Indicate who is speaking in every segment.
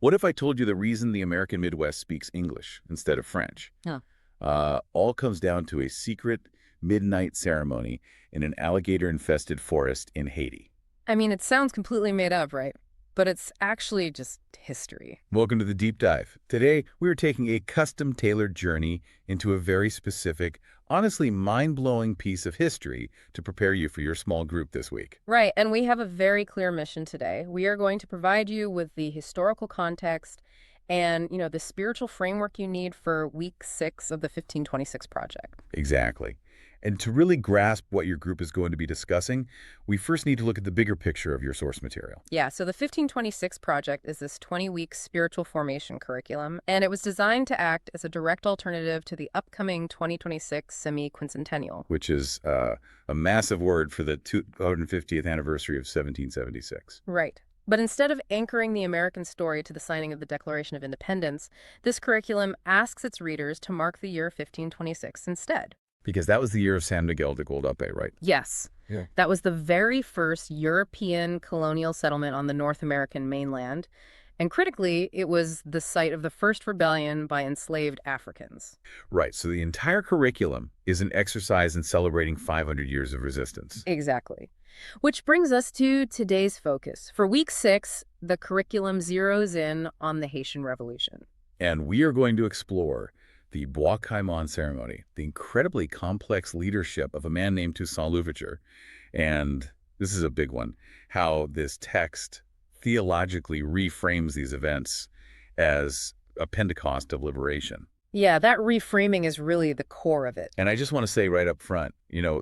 Speaker 1: What if I told you the reason the American Midwest speaks English instead of French?
Speaker 2: Huh.
Speaker 1: All comes down to a secret midnight ceremony in an alligator-infested forest in Haiti.
Speaker 2: I mean, it sounds completely made up, right? But it's actually just history.
Speaker 1: Welcome to the Deep Dive. Today, we are taking a custom-tailored journey into a very specific, honestly mind-blowing piece of history to prepare you for your small group this week.
Speaker 2: Right, and we have a very clear mission today. We are going to provide you with the historical context and, the spiritual framework you need for week 6 of the 1526 project.
Speaker 1: Exactly. And to really grasp what your group is going to be discussing, we first need to look at the bigger picture of your source material.
Speaker 2: Yeah, so the 1526 project is this 20-week spiritual formation curriculum, and it was designed to act as a direct alternative to the upcoming 2026 semi-quincentennial.
Speaker 1: Which is a massive word for the 250th anniversary of 1776.
Speaker 2: Right. But instead of anchoring the American story to the signing of the Declaration of Independence, this curriculum asks its readers to mark the year 1526 instead.
Speaker 1: Because that was the year of San Miguel de Guadalupe, right?
Speaker 2: Yes.
Speaker 1: Yeah.
Speaker 2: That was the very first European colonial settlement on the North American mainland. And critically, it was the site of the first rebellion by enslaved Africans.
Speaker 1: Right. So the entire curriculum is an exercise in celebrating 500 years of resistance.
Speaker 2: Exactly. Which brings us to today's focus. For week 6, the curriculum zeroes in on the Haitian Revolution.
Speaker 1: And we are going to explore the Bois Caïman ceremony, the incredibly complex leadership of a man named Toussaint Louverture, and this is a big one, how this text theologically reframes these events as a Pentecost of liberation.
Speaker 2: Yeah, that reframing is really the core of it.
Speaker 1: And I just want to say right up front,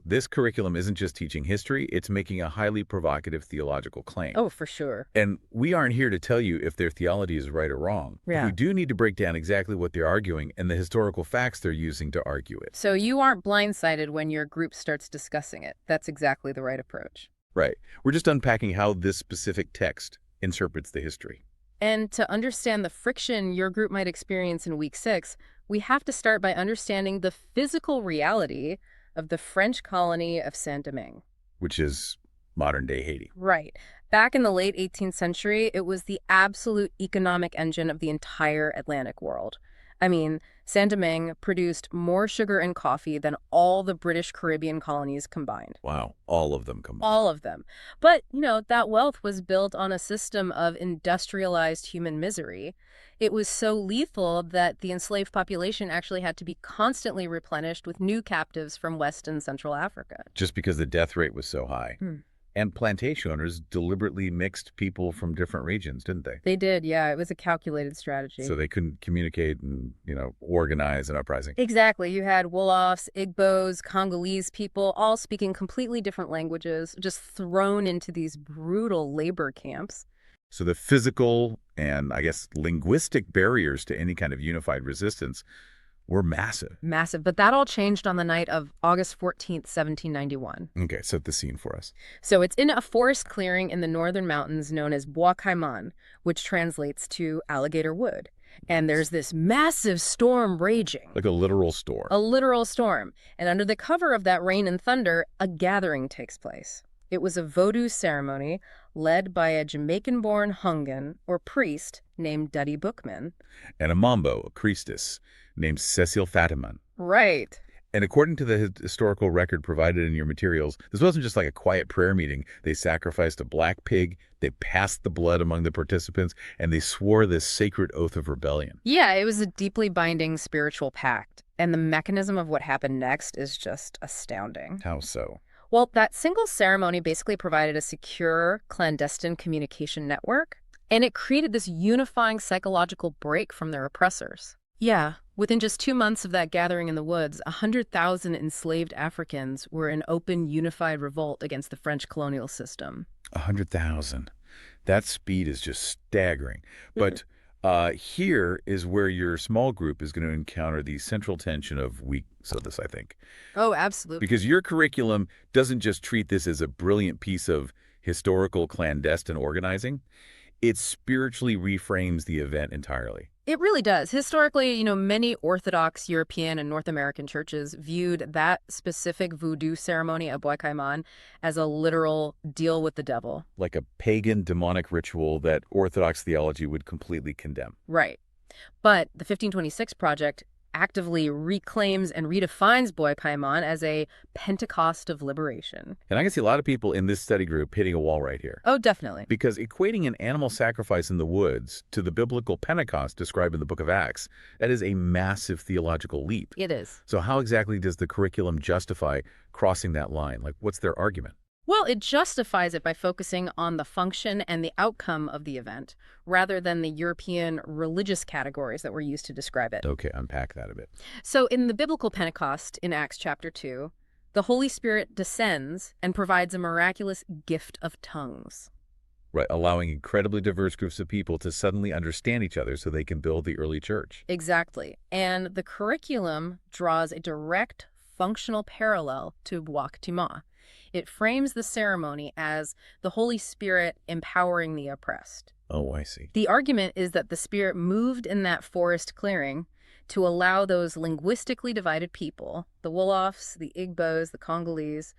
Speaker 1: this curriculum isn't just teaching history, it's making a highly provocative theological claim.
Speaker 2: Oh, for sure.
Speaker 1: And we aren't here to tell you if their theology is right or wrong.
Speaker 2: Yeah.
Speaker 1: But we do need to break down exactly what they're arguing and the historical facts they're using to argue it.
Speaker 2: So you aren't blindsided when your group starts discussing it. That's exactly the right approach.
Speaker 1: Right. We're just unpacking how this specific text interprets the history.
Speaker 2: And to understand the friction your group might experience in week 6, we have to start by understanding the physical reality of the French colony of Saint-Domingue.
Speaker 1: Which is modern-day Haiti.
Speaker 2: Right. Back in the late 18th century, it was the absolute economic engine of the entire Atlantic world. I mean, Saint-Domingue produced more sugar and coffee than all the British Caribbean colonies combined.
Speaker 1: Wow, all of them combined.
Speaker 2: All of them. But, that wealth was built on a system of industrialized human misery. It was so lethal that the enslaved population actually had to be constantly replenished with new captives from West and Central Africa.
Speaker 1: Just because the death rate was so high. And plantation owners deliberately mixed people from different regions, didn't they?
Speaker 2: They did, yeah. It was a calculated strategy.
Speaker 1: So they couldn't communicate and, organize an uprising.
Speaker 2: Exactly. You had Wolofs, Igbos, Congolese people, all speaking completely different languages, just thrown into these brutal labor camps.
Speaker 1: So the physical and, I guess, linguistic barriers to any kind of unified resistance were massive.
Speaker 2: Massive. But that all changed on the night of August 14th, 1791.
Speaker 1: Okay, set the scene for us.
Speaker 2: So it's in a forest clearing in the northern mountains known as Bois Caïman, which translates to alligator wood. And there's this massive storm raging.
Speaker 1: Like a literal storm.
Speaker 2: A literal storm. And under the cover of that rain and thunder, a gathering takes place. It was a voodoo ceremony led by a Jamaican-born Hungan, or priest, named Duddy Bookman.
Speaker 1: And a Mambo, a priestess, named Cecile Fatiman.
Speaker 2: Right.
Speaker 1: And according to the historical record provided in your materials, this wasn't just like a quiet prayer meeting. They sacrificed a black pig, they passed the blood among the participants, and they swore this sacred oath of rebellion.
Speaker 2: Yeah, it was a deeply binding spiritual pact. And the mechanism of what happened next is just astounding.
Speaker 1: How so?
Speaker 2: Well, that single ceremony basically provided a secure, clandestine communication network, and it created this unifying psychological break from their oppressors. Yeah, within just 2 months of that gathering in the woods, 100,000 enslaved Africans were in open, unified revolt against the French colonial system.
Speaker 1: 100,000. That speed is just staggering. But here is where your small group is going to encounter the central tension of weeks of this, I think.
Speaker 2: Oh, absolutely.
Speaker 1: Because your curriculum doesn't just treat this as a brilliant piece of historical clandestine organizing. It spiritually reframes the event entirely.
Speaker 2: It really does. Historically, many Orthodox European and North American churches viewed that specific voodoo ceremony at Bois Caïman as a literal deal with the devil.
Speaker 1: Like a pagan demonic ritual that Orthodox theology would completely condemn.
Speaker 2: Right. But the 1526 Project actively reclaims and redefines Bois Caïman as a Pentecost of liberation.
Speaker 1: And I can see a lot of people in this study group hitting a wall right here.
Speaker 2: Oh, definitely.
Speaker 1: Because equating an animal sacrifice in the woods to the biblical Pentecost described in the book of Acts, that is a massive theological leap.
Speaker 2: It is.
Speaker 1: So how exactly does the curriculum justify crossing that line? Like, what's their argument?
Speaker 2: Well, it justifies it by focusing on the function and the outcome of the event, rather than the European religious categories that were used to describe it.
Speaker 1: Okay, unpack that a bit.
Speaker 2: So in the biblical Pentecost, in Acts chapter 2, the Holy Spirit descends and provides a miraculous gift of tongues.
Speaker 1: Right, allowing incredibly diverse groups of people to suddenly understand each other so they can build the early church.
Speaker 2: Exactly. And the curriculum draws a direct functional parallel to Bois Caïman. It frames the ceremony as the Holy Spirit empowering the oppressed.
Speaker 1: Oh, I see.
Speaker 2: The argument is that the Spirit moved in that forest clearing to allow those linguistically divided people, the Wolofs, the Igbos, the Congolese,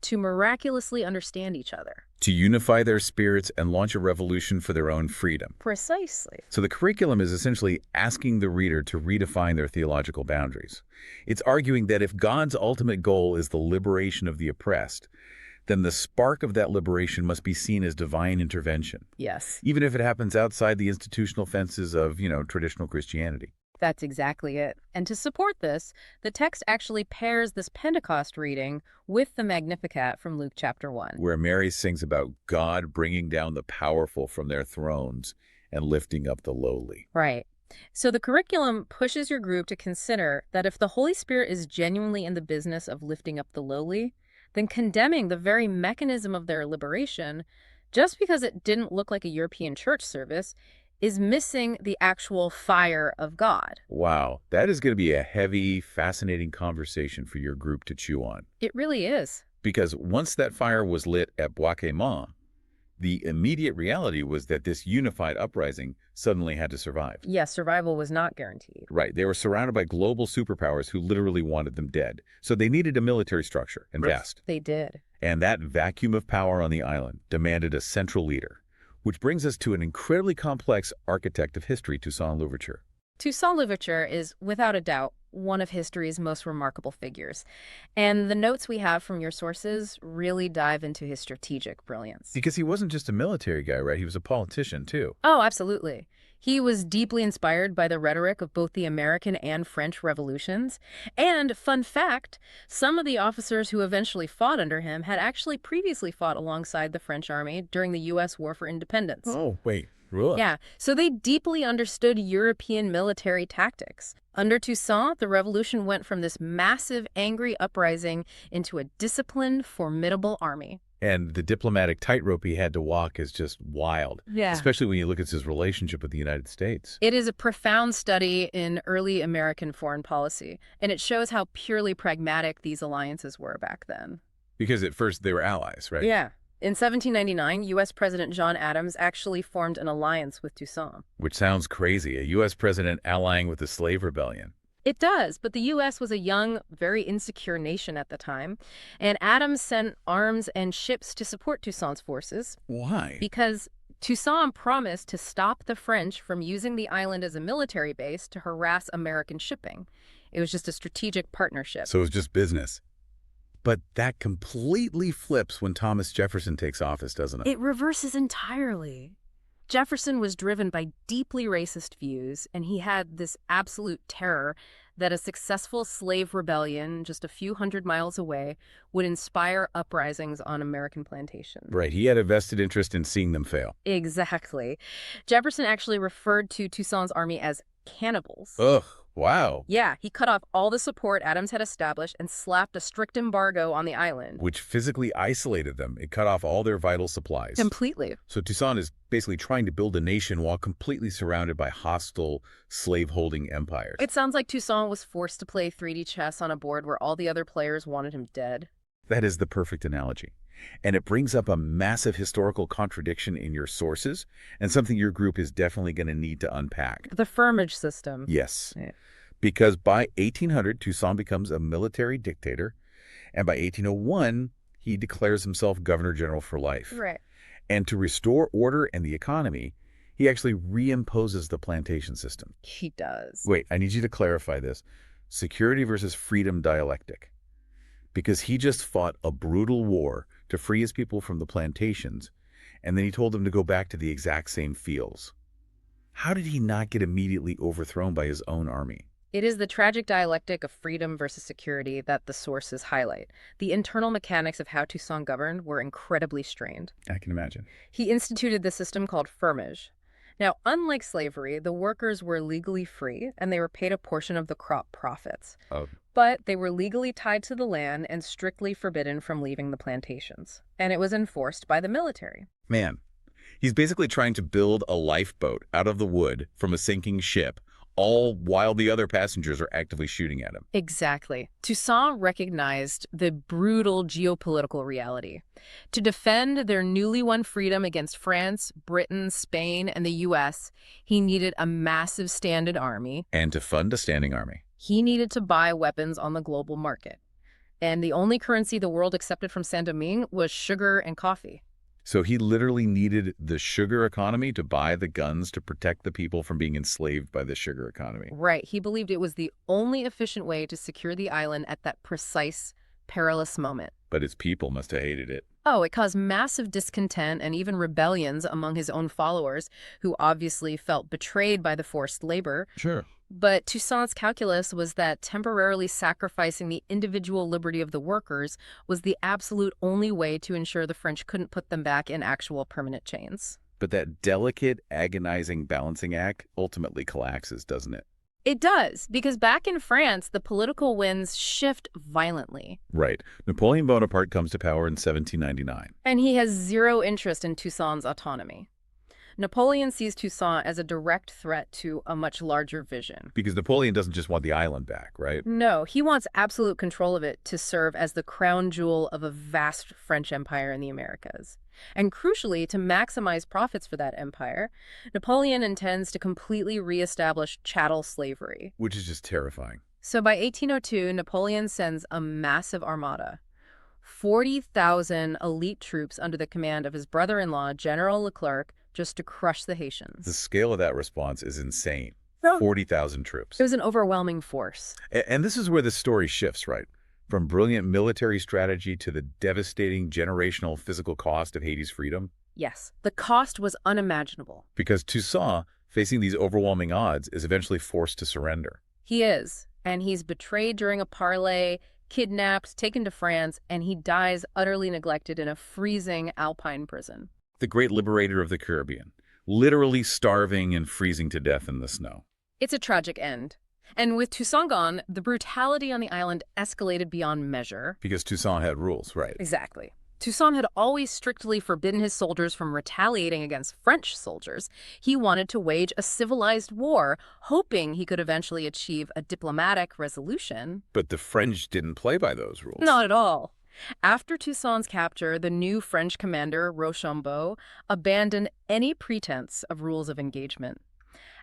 Speaker 2: to miraculously understand each other.
Speaker 1: To unify their spirits and launch a revolution for their own freedom.
Speaker 2: Precisely.
Speaker 1: So the curriculum is essentially asking the reader to redefine their theological boundaries. It's arguing that if God's ultimate goal is the liberation of the oppressed, then the spark of that liberation must be seen as divine intervention.
Speaker 2: Yes.
Speaker 1: Even if it happens outside the institutional fences of, traditional Christianity.
Speaker 2: That's exactly it. And to support this, the text actually pairs this Pentecost reading with the Magnificat from Luke chapter 1.
Speaker 1: Where Mary sings about God bringing down the powerful from their thrones and lifting up the lowly.
Speaker 2: Right. So the curriculum pushes your group to consider that if the Holy Spirit is genuinely in the business of lifting up the lowly, then condemning the very mechanism of their liberation, just because it didn't look like a European church service, is missing the actual fire of God.
Speaker 1: Wow, that is going to be a heavy, fascinating conversation for your group to chew on.
Speaker 2: It really is.
Speaker 1: Because once that fire was lit at Bois Caïman, the immediate reality was that this unified uprising suddenly had to survive.
Speaker 2: Yes, survival was not guaranteed.
Speaker 1: Right. They were surrounded by global superpowers who literally wanted them dead. So they needed a military structure, and fast.
Speaker 2: They did.
Speaker 1: And that vacuum of power on the island demanded a central leader. Which brings us to an incredibly complex architect of history, Toussaint Louverture.
Speaker 2: Toussaint Louverture is, without a doubt, one of history's most remarkable figures. And the notes we have from your sources really dive into his strategic brilliance.
Speaker 1: Because he wasn't just a military guy, right? He was a politician, too.
Speaker 2: Oh, absolutely. He was deeply inspired by the rhetoric of both the American and French revolutions. And, fun fact, some of the officers who eventually fought under him had actually previously fought alongside the French army during the U.S. War for Independence.
Speaker 1: Oh, wait. Really?
Speaker 2: Yeah, so they deeply understood European military tactics. Under Toussaint, the revolution went from this massive, angry uprising into a disciplined, formidable army.
Speaker 1: And the diplomatic tightrope he had to walk is just wild.
Speaker 2: Yeah.
Speaker 1: Especially when you look at his relationship with the United States.
Speaker 2: It is a profound study in early American foreign policy, and it shows how purely pragmatic these alliances were back then.
Speaker 1: Because at first they were allies, right?
Speaker 2: Yeah. In 1799, U.S. President John Adams actually formed an alliance with Toussaint.
Speaker 1: Which sounds crazy, a U.S. president allying with the slave rebellion.
Speaker 2: It does, but the U.S. was a young, very insecure nation at the time, and Adams sent arms and ships to support Toussaint's forces.
Speaker 1: Why?
Speaker 2: Because Toussaint promised to stop the French from using the island as a military base to harass American shipping. It was just a strategic partnership.
Speaker 1: So it was just business. But that completely flips when Thomas Jefferson takes office, doesn't it?
Speaker 2: It reverses entirely. Jefferson was driven by deeply racist views, and he had this absolute terror that a successful slave rebellion just a few hundred miles away would inspire uprisings on American plantations.
Speaker 1: Right. He had a vested interest in seeing them fail.
Speaker 2: Exactly. Jefferson actually referred to Toussaint's army as cannibals.
Speaker 1: Ugh. Wow.
Speaker 2: Yeah, he cut off all the support Adams had established and slapped a strict embargo on the island.
Speaker 1: Which physically isolated them. It cut off all their vital supplies.
Speaker 2: Completely.
Speaker 1: So Toussaint is basically trying to build a nation while completely surrounded by hostile slave-holding empires.
Speaker 2: It sounds like Toussaint was forced to play 3D chess on a board where all the other players wanted him dead.
Speaker 1: That is the perfect analogy. And it brings up a massive historical contradiction in your sources and something your group is definitely going to need to unpack.
Speaker 2: The Firmage system.
Speaker 1: Yes,
Speaker 2: Yeah.
Speaker 1: because by 1800, Toussaint becomes a military dictator, and by 1801, he declares himself governor general for life.
Speaker 2: Right.
Speaker 1: And to restore order and the economy, he actually reimposes the plantation system.
Speaker 2: He does.
Speaker 1: Wait, I need you to clarify this. Security versus freedom dialectic. Because he just fought a brutal war to free his people from the plantations, and then he told them to go back to the exact same fields. How did he not get immediately overthrown by his own army?
Speaker 2: It is the tragic dialectic of freedom versus security that the sources highlight. The internal mechanics of how Toussaint governed were incredibly strained.
Speaker 1: I can imagine.
Speaker 2: He instituted the system called fermage. Now, unlike slavery, the workers were legally free, and they were paid a portion of the crop profits.
Speaker 1: Oh.
Speaker 2: But they were legally tied to the land and strictly forbidden from leaving the plantations. And it was enforced by the military.
Speaker 1: Man, he's basically trying to build a lifeboat out of the wood from a sinking ship, all while the other passengers are actively shooting at him.
Speaker 2: Exactly. Toussaint recognized the brutal geopolitical reality. To defend their newly won freedom against France, Britain, Spain, and the U.S., he needed a massive standing army.
Speaker 1: And to fund a standing army.
Speaker 2: He needed to buy weapons on the global market. And the only currency the world accepted from Saint-Domingue was sugar and coffee.
Speaker 1: So he literally needed the sugar economy to buy the guns to protect the people from being enslaved by the sugar economy.
Speaker 2: Right. He believed it was the only efficient way to secure the island at that precise, perilous moment.
Speaker 1: But his people must have hated it.
Speaker 2: Oh, it caused massive discontent and even rebellions among his own followers, who obviously felt betrayed by the forced labor.
Speaker 1: Sure.
Speaker 2: But Toussaint's calculus was that temporarily sacrificing the individual liberty of the workers was the absolute only way to ensure the French couldn't put them back in actual permanent chains.
Speaker 1: But that delicate, agonizing balancing act ultimately collapses, doesn't it?
Speaker 2: It does, because back in France, the political winds shift violently.
Speaker 1: Right. Napoleon Bonaparte comes to power in 1799.
Speaker 2: And he has zero interest in Toussaint's autonomy. Napoleon sees Toussaint as a direct threat to a much larger vision.
Speaker 1: Because Napoleon doesn't just want the island back, right?
Speaker 2: No, he wants absolute control of it to serve as the crown jewel of a vast French empire in the Americas. And crucially, to maximize profits for that empire, Napoleon intends to completely reestablish chattel slavery.
Speaker 1: Which is just terrifying.
Speaker 2: So by 1802, Napoleon sends a massive armada. 40,000 elite troops under the command of his brother-in-law, General Leclerc, just to crush the Haitians.
Speaker 1: The scale of that response is insane. 40,000 troops.
Speaker 2: It was an overwhelming force.
Speaker 1: And this is where the story shifts, right? From brilliant military strategy to the devastating generational physical cost of Haiti's freedom.
Speaker 2: Yes, the cost was unimaginable.
Speaker 1: Because Toussaint, facing these overwhelming odds, is eventually forced to surrender.
Speaker 2: He is, and he's betrayed during a parley, kidnapped, taken to France, and he dies utterly neglected in a freezing Alpine prison.
Speaker 1: The great liberator of the Caribbean, literally starving and freezing to death in the snow.
Speaker 2: It's a tragic end. And with Toussaint gone, the brutality on the island escalated beyond measure.
Speaker 1: Because Toussaint had rules, right?
Speaker 2: Exactly. Toussaint had always strictly forbidden his soldiers from retaliating against French soldiers. He wanted to wage a civilized war, hoping he could eventually achieve a diplomatic resolution.
Speaker 1: But the French didn't play by those rules.
Speaker 2: Not at all. After Toussaint's capture, the new French commander, Rochambeau, abandoned any pretense of rules of engagement.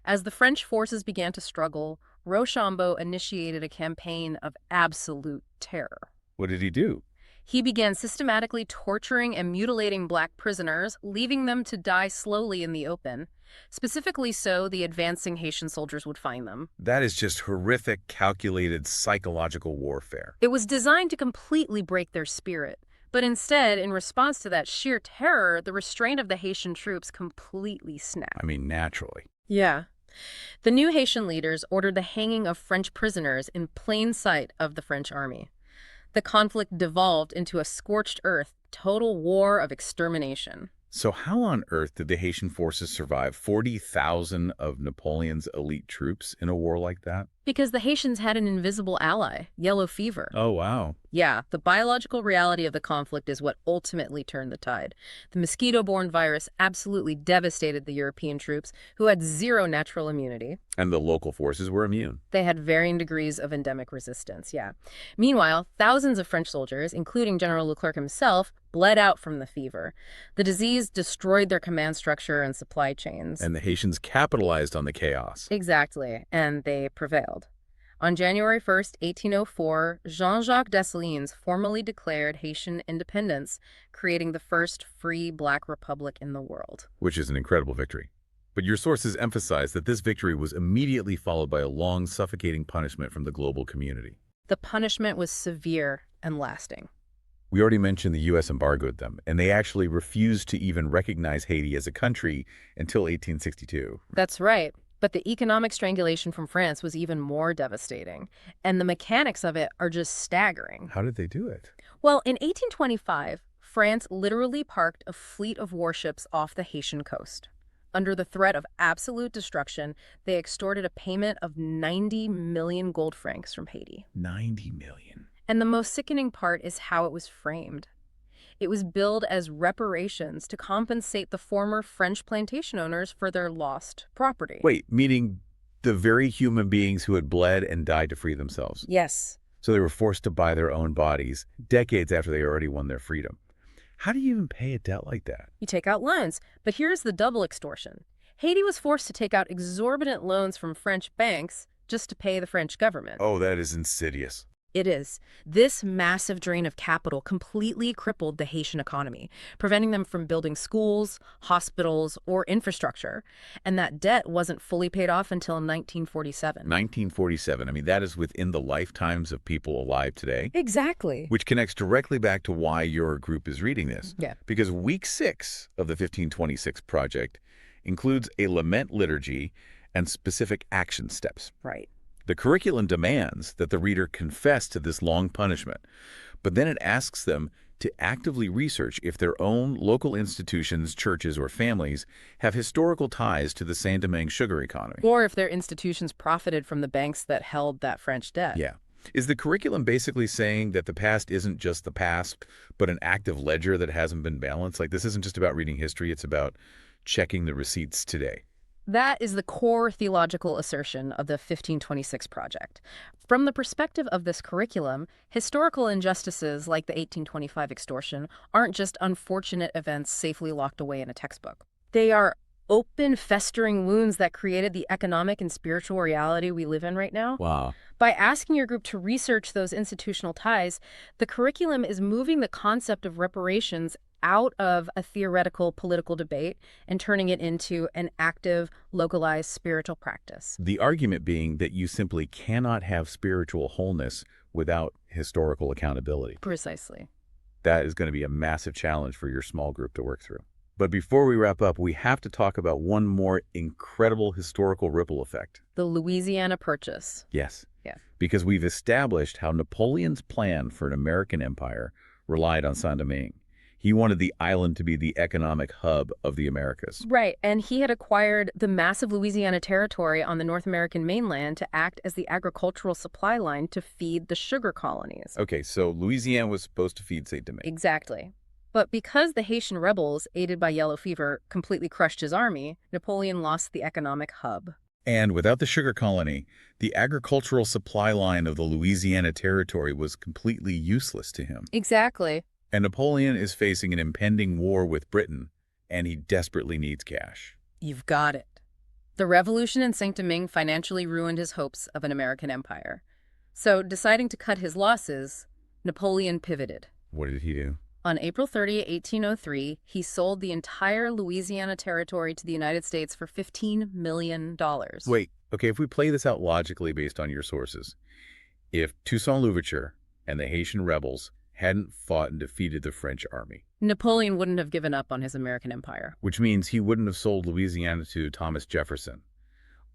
Speaker 2: As the French forces began to struggle, Rochambeau initiated a campaign of absolute terror.
Speaker 1: What did he do?
Speaker 2: He began systematically torturing and mutilating black prisoners, leaving them to die slowly in the open. Specifically so the advancing Haitian soldiers would find them.
Speaker 1: That is just horrific, calculated psychological warfare.
Speaker 2: It was designed to completely break their spirit. But instead, in response to that sheer terror, the restraint of the Haitian troops completely snapped.
Speaker 1: I mean, naturally.
Speaker 2: Yeah. The new Haitian leaders ordered the hanging of French prisoners in plain sight of the French army. The conflict devolved into a scorched earth, total war of extermination.
Speaker 1: So how on earth did the Haitian forces survive 40,000 of Napoleon's elite troops in a war like that?
Speaker 2: Because the Haitians had an invisible ally, yellow fever.
Speaker 1: Oh, wow.
Speaker 2: Yeah, the biological reality of the conflict is what ultimately turned the tide. The mosquito-borne virus absolutely devastated the European troops, who had zero natural immunity.
Speaker 1: And the local forces were immune.
Speaker 2: They had varying degrees of endemic resistance, yeah. Meanwhile, thousands of French soldiers, including General Leclerc himself, bled out from the fever. The disease destroyed their command structure and supply chains.
Speaker 1: And the Haitians capitalized on the chaos.
Speaker 2: Exactly, and they prevailed. On January 1st, 1804, Jean-Jacques Dessalines formally declared Haitian independence, creating the first free black republic in the world.
Speaker 1: Which is an incredible victory. But your sources emphasize that this victory was immediately followed by a long, suffocating punishment from the global community.
Speaker 2: The punishment was severe and lasting.
Speaker 1: We already mentioned the U.S. embargoed them, and they actually refused to even recognize Haiti as a country until 1862.
Speaker 2: That's right. But the economic strangulation from France was even more devastating, and the mechanics of it are just staggering.
Speaker 1: How did they do it?
Speaker 2: Well, in 1825, France literally parked a fleet of warships off the Haitian coast. Under the threat of absolute destruction, they extorted a payment of 90 million gold francs from Haiti.
Speaker 1: 90 million.
Speaker 2: And the most sickening part is how it was framed. It was billed as reparations to compensate the former French plantation owners for their lost property.
Speaker 1: Wait, meaning the very human beings who had bled and died to free themselves.
Speaker 2: Yes.
Speaker 1: So they were forced to buy their own bodies decades after they already won their freedom. How do you even pay a debt like that?
Speaker 2: You take out loans, but here's the double extortion. Haiti was forced to take out exorbitant loans from French banks just to pay the French government.
Speaker 1: Oh, that is insidious.
Speaker 2: It is. This massive drain of capital completely crippled the Haitian economy, preventing them from building schools, hospitals, or infrastructure. And that debt wasn't fully paid off until 1947.
Speaker 1: 1947. I mean, that is within the lifetimes of people alive today.
Speaker 2: Exactly.
Speaker 1: Which connects directly back to why your group is reading this.
Speaker 2: Yeah.
Speaker 1: Because week 6 of the 1526 project includes a lament liturgy and specific action steps.
Speaker 2: Right.
Speaker 1: The curriculum demands that the reader confess to this long punishment, but then it asks them to actively research if their own local institutions, churches, or families have historical ties to the Saint-Domingue sugar economy.
Speaker 2: Or if their institutions profited from the banks that held that French debt.
Speaker 1: Yeah. Is the curriculum basically saying that the past isn't just the past, but an active ledger that hasn't been balanced? Like, this isn't just about reading history, it's about checking the receipts today.
Speaker 2: That is the core theological assertion of the 1526 project. From the perspective of this curriculum, historical injustices like the 1825 extortion aren't just unfortunate events safely locked away in a textbook. They are open, festering wounds that created the economic and spiritual reality we live in right now.
Speaker 1: Wow.
Speaker 2: By asking your group to research those institutional ties, the curriculum is moving the concept of reparations out of a theoretical political debate and turning it into an active, localized spiritual practice.
Speaker 1: The argument being that you simply cannot have spiritual wholeness without historical accountability.
Speaker 2: Precisely.
Speaker 1: That is going to be a massive challenge for your small group to work through. But before we wrap up, we have to talk about one more incredible historical ripple effect.
Speaker 2: The Louisiana Purchase.
Speaker 1: Yes.
Speaker 2: Yeah.
Speaker 1: Because we've established how Napoleon's plan for an American empire relied on Saint-Domingue. He wanted the island to be the economic hub of the Americas.
Speaker 2: Right, and he had acquired the massive Louisiana territory on the North American mainland to act as the agricultural supply line to feed the sugar colonies.
Speaker 1: Okay, so Louisiana was supposed to feed Saint-Domingue.
Speaker 2: Exactly. But because the Haitian rebels, aided by yellow fever, completely crushed his army, Napoleon lost the economic hub.
Speaker 1: And without the sugar colony, the agricultural supply line of the Louisiana territory was completely useless to him.
Speaker 2: Exactly.
Speaker 1: And Napoleon is facing an impending war with Britain, and he desperately needs cash.
Speaker 2: You've got it. The revolution in Saint-Domingue financially ruined his hopes of an American empire. So, deciding to cut his losses, Napoleon pivoted.
Speaker 1: What did he do?
Speaker 2: On April 30, 1803, he sold the entire Louisiana territory to the United States for $15 million.
Speaker 1: Wait, okay, if we play this out logically based on your sources, if Toussaint Louverture and the Haitian rebels hadn't fought and defeated the French army,
Speaker 2: Napoleon wouldn't have given up on his American empire.
Speaker 1: which means he wouldn't have sold Louisiana to Thomas Jefferson.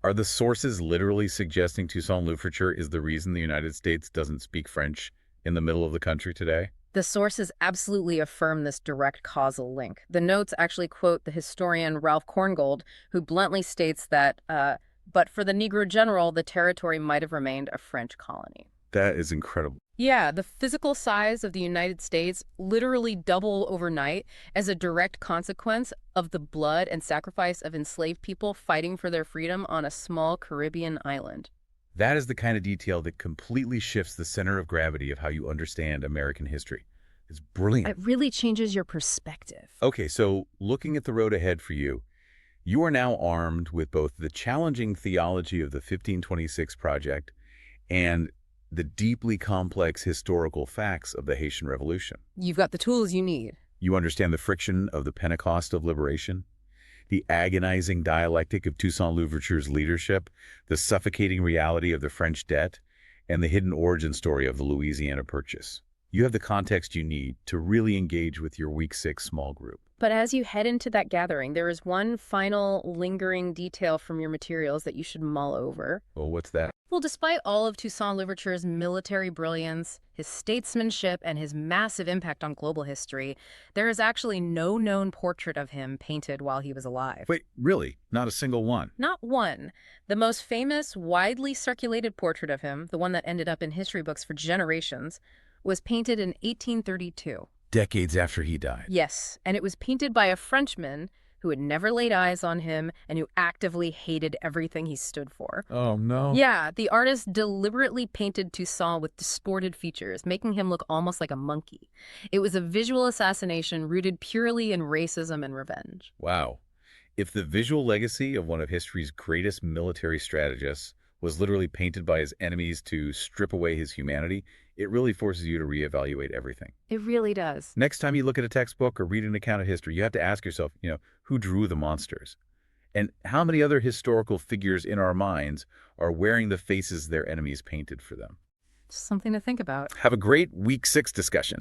Speaker 1: Are the sources literally suggesting Toussaint Louverture is the reason the United States doesn't speak French in the middle of the country today?
Speaker 2: The sources absolutely affirm this direct causal link. The notes actually quote the historian Ralph Korngold, who bluntly states that, but for the Negro general, the territory might have remained a French colony.
Speaker 1: That is incredible.
Speaker 2: Yeah, the physical size of the United States literally doubled overnight as a direct consequence of the blood and sacrifice of enslaved people fighting for their freedom on a small Caribbean island.
Speaker 1: That is the kind of detail that completely shifts the center of gravity of how you understand American history. It's brilliant.
Speaker 2: It really changes your perspective.
Speaker 1: Okay, so looking at the road ahead for you, you are now armed with both the challenging theology of the 1526 Project and the deeply complex historical facts of the Haitian Revolution.
Speaker 2: You've got the tools you need.
Speaker 1: You understand the friction of the Pentecost of liberation, the agonizing dialectic of Toussaint Louverture's leadership, the suffocating reality of the French debt, and the hidden origin story of the Louisiana Purchase. You have the context you need to really engage with your Week 6 small group.
Speaker 2: But as you head into that gathering, there is one final lingering detail from your materials that you should mull over.
Speaker 1: Well, what's that?
Speaker 2: Well, despite all of Toussaint Louverture's military brilliance, his statesmanship, and his massive impact on global history, there is actually no known portrait of him painted while he was alive.
Speaker 1: Wait, really? Not a single one?
Speaker 2: Not one. The most famous, widely circulated portrait of him, the one that ended up in history books for generations, was painted in 1832.
Speaker 1: Decades after he died.
Speaker 2: Yes, and it was painted by a Frenchman who had never laid eyes on him and who actively hated everything he stood for.
Speaker 1: Oh, no.
Speaker 2: Yeah, the artist deliberately painted Toussaint with distorted features, making him look almost like a monkey. It was a visual assassination rooted purely in racism and revenge.
Speaker 1: Wow. If the visual legacy of one of history's greatest military strategists was literally painted by his enemies to strip away his humanity, it really forces you to reevaluate everything.
Speaker 2: It really does.
Speaker 1: Next time you look at a textbook or read an account of history, you have to ask yourself, who drew the monsters? And how many other historical figures in our minds are wearing the faces their enemies painted for them?
Speaker 2: Something to think about.
Speaker 1: Have a great Week 6 discussion.